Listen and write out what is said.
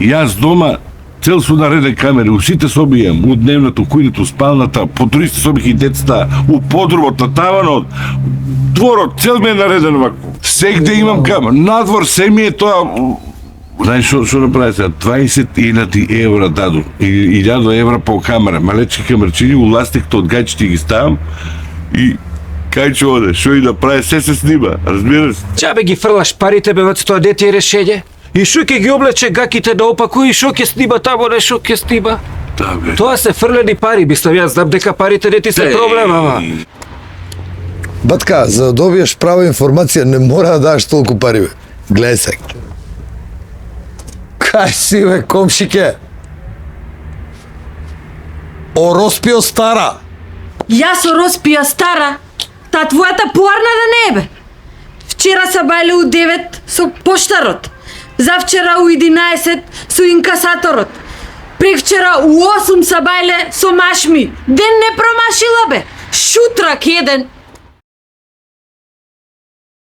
Јас дома цел су нареден камери, у сите соби имам, у дневната, у кујната, спалната, по 300 соби и децата, у подробот, на таванот, дворот, цел ми е нареден вако. Сегде имам камера, надвор се ми е тоа. Знаеш што направи сега? 20.000 евра даду, 1000 евра по камера, малечки камерчини, у ластикто од гајчите ги ставам и кај ќе оде, шо и да прави, се снима, разбираш? Чабе ги фрлаш парите, бе, тоа дете е решење? И шо ќе ги облече гаките да опакуи, шо ќе снима тамо, не шо ќе снима? Да, бе. Тоа се фрлени пари, мислам, јас знам дека парите не ти се проблем, ама. Батка, за да добиеш права информација, не мора да даш толку пари, бе. Гледај се. Кај си, бе, комшике? Ороспио стара. Јас Ороспио стара? Та твојата поарна да не е, бе. Вчера са бајле у 9 со поштарот. Завчера у 11 со инкасаторот. Преквчера у 8 са бајле со машми. Ден не промашила, бе. Шутрак еден.